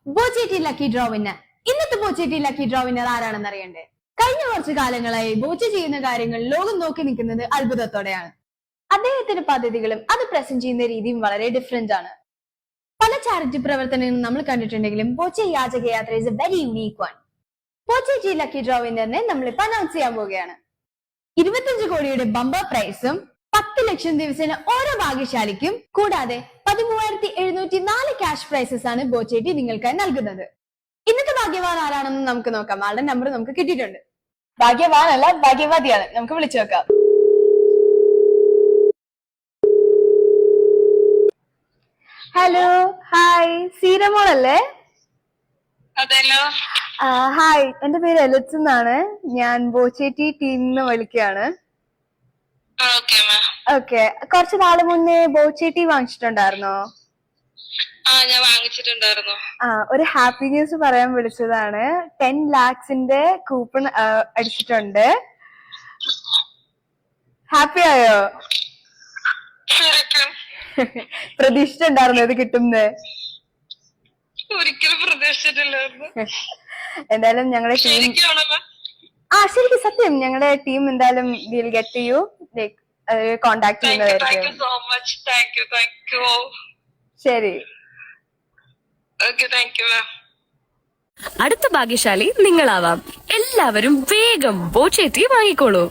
Boche Tea lucky draw winner. ഇന്നത്തെ Boche Tea lucky draw winner ആരാണെന്ന് അറിയണ്ടേ? കഴിഞ്ഞ കുറച്ചു കാലങ്ങളായി ബോച്ച ചെയ്യുന്ന കാര്യങ്ങൾ ലോകം നോക്കി നിൽക്കുന്നത് അത്ഭുതത്തോടെയാണ്. അദ്ദേഹത്തിന്റെ പദ്ധതികളും അത് പ്രസന്റ് ചെയ്യുന്ന രീതിയും വളരെ ഡിഫറെന്റ് ആണ്. പല ചാരിറ്റി പ്രവർത്തനങ്ങളും നമ്മൾ കണ്ടിട്ടുണ്ടെങ്കിലും ബോച്ച യാചകയാത്ര is a very unique one. ബോച്ചേറ്റി ലക്കി ഡ്രോ വിന്നറിനെ നമ്മളിപ്പോ അനൗൺസ് ചെയ്യാൻ പോവുകയാണ്. 25 കോടിയുടെ ബമ്പർ പ്രൈസും 10 ലക്ഷം ദിവസേന ഓരോ ഭാഗ്യശാലിക്കും കൂടാതെ 13,704 ക്യാഷ് പ്രൈസസ് ആണ് ബോച്ചേറ്റി നിങ്ങൾക്കായി നൽകുന്നത്. ഇന്നത്തെ ഭാഗ്യവാൻ ആരാണെന്ന് നമുക്ക് നോക്കാം. ആളുടെ നമ്പർ നമുക്ക് കിട്ടിയിട്ടുണ്ട്. ഭാഗ്യവാനല്ല, ഭാഗ്യവതിയാണ്. നമുക്ക് വിളിച്ചു നോക്കാം. ഹലോ, ഹായ്, സീരമോൾ അല്ലേ? അതെല്ലോ. ഹായ്, എന്റെ പേര് എലറ്റ്സ് എന്നാണ്. ഞാൻ ബോച്ചേറ്റി ടീമിന്ന് വിളിക്കുകയാണ്. ഓക്കെ, കുറച്ച് നാള് മുന്നേ ബോച്ചേറ്റി വാങ്ങിച്ചിട്ടുണ്ടായിരുന്നോ? ഞാൻ വാങ്ങിച്ചിട്ടുണ്ടായിരുന്നു. ഒരു ഹാപ്പി ന്യൂസ് പറയാൻ വിളിച്ചതാണ്. 10 lakhsന്റെ കൂപ്പൺ അടിച്ചിട്ടുണ്ട്. ഹാപ്പി ആയോ? പ്രതീക്ഷിച്ചിട്ടുണ്ടായിരുന്നു ഇത് കിട്ടുന്നത്? ഒരിക്കലും പ്രതീക്ഷിച്ചിട്ടില്ലായിരുന്നു. എന്തായാലും ഞങ്ങളുടെ ടീം ശരിക്കും സത്യം ഞങ്ങളുടെ ടീം എന്തായാലും will get you like contact ചെയ്യുന്നതായിരിക്കും. ശരി, അടുത്ത ഭാഗ്യശാലി നിങ്ങളാവാം. എല്ലാവരും വേഗം ബോച്ചേറ്റി വാങ്ങിക്കോളൂ.